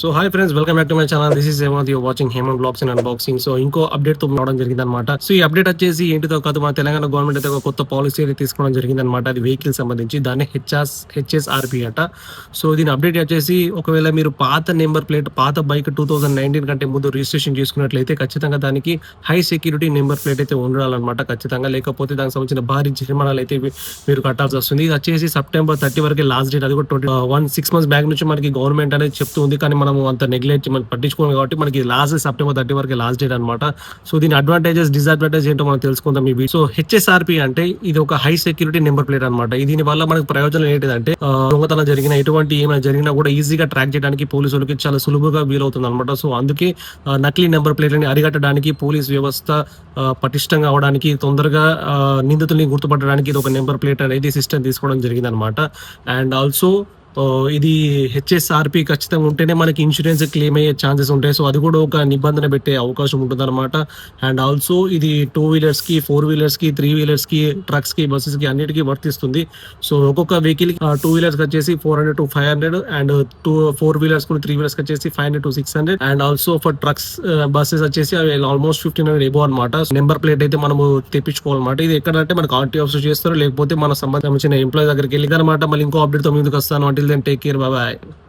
So hi friends, welcome back to my channel. This is Hemant, you watching Hemant vlogs and unboxing. So ఇంకో update తో రావడం జరిగిందనమాట. So ఈ update వచ్చేసి ఏంటిదో కాదు, మన తెలంగాణ గవర్నమెంట్ అయితే ఒక కొత్త పాలసీ అయితే తీసుకోవడం జరిగిందనమాట. అది వెహికల్ సంబంధించి, దాన్ని హెచ్ఎస్ఆర్పి అట. సో దీని అప్డేట్ వచ్చేసి, ఒకవేళ మీరు పాత నెంబర్ ప్లేట్, పాత బైక్ 2019 కంటే ముందు రిజిస్ట్రేషన్ చేసుకున్నట్లయితే ఖచ్చితంగా దానికి హై సెక్యూరిటీ నెంబర్ ప్లేట్ అయితే ఉండాలన్నమాట ఖచ్చితంగా. లేకపోతే దానికి సంబంధించిన భారీ జరిమానాలు అయితే మీరు కట్టాల్సి వస్తుంది. ఇది వచ్చేసి సెప్టెంబర్ 30 వరకు లాస్ట్ డేట్. అది కూడా 6 months బ్యాక్ నుంచి మనకి గవర్నమెంట్ అనేది చెప్తుంది, కానీ మనం అంత నెగ్లెక్ట్ మనం పట్టించుకోం కాబట్టి మనకి లాస్ట్ సెప్టెంబర్ 30 వరకు లాస్ట్ డేట్ అనమాట. సో దీని అడ్వాంటేజెస్, డిసడ్వాంటేజ్ ఏంటో మనం తెలుసుకుందాం ఈ వీడియో. సో హెచ్ఎస్ఆర్పి అంటే ఇది ఒక హై సెక్యూరిటీ నెంబర్ ప్లేట్ అనమాట. దీని వల్ల మనకు ప్రయోజనం ఏంటిదంటే, దొంగతనం జరిగిన, ఎటువంటి ఏమైనా జరిగినా కూడా ఈజీగా ట్రాక్ చేయడానికి పోలీసులకి చాలా సులువుగా వీలవుతుంది అనమాట. సో అందుకే నకిలీ నెంబర్ ప్లేట్లని అరికట్టడానికి, పోలీస్ వ్యవస్థ పటిష్టంగా అవడానికి, తొందరగా నిందితుల్ని గుర్తుపట్టడానికి ఇది ఒక నెంబర్ ప్లేట్ అనేది సిస్టమ్ తీసుకోవడం జరిగింది అనమాట. అండ్ ఆల్సో ఇది హెచ్ఎస్ఆర్పి ఖచ్చితంగా ఉంటేనే మనకి ఇన్సూరెన్స్ క్లెయిమ్ అయ్యే ఛాన్సెస్ ఉంటాయి. సో అది కూడా ఒక నిబంధన పెట్టే అవకాశం ఉంటుంది అనమాట. అండ్ ఆల్సో ఇది 2 వీలర్స్కి, 4 వీలర్స్కి, 3 వీలర్స్కి, ట్రక్స్కి, బస్సెస్కి అన్నిటికీ వర్తిస్తుంది. సో ఒక్కొక్క వెహికల్ 2 వీలర్స్కి వచ్చేసి 400 to 500, అండ్ 4 వీలర్స్ కూడా 3 వీలర్స్కి వచ్చేసి 500 to 600, and also for trucks, buses వచ్చేసి అవి ఆల్మోస్ట్ 1500 ఎబో అనమాట. నెంబర్ ప్లేట్ అయితే మనము తెప్పించుకోవాలన్నమాట. ఇది ఎక్కడంటే మనకు ఆర్టీ ఆఫీస్ చేస్తారు, లేకపోతే మన సంబంధించిన ఎంప్లాయీ దగ్గరికి వెళ్ళి అనమాట. మళ్ళీ ఇంకో అప్డేట్ తో ముందుకు వస్తాను. Until then, take care. Bye bye.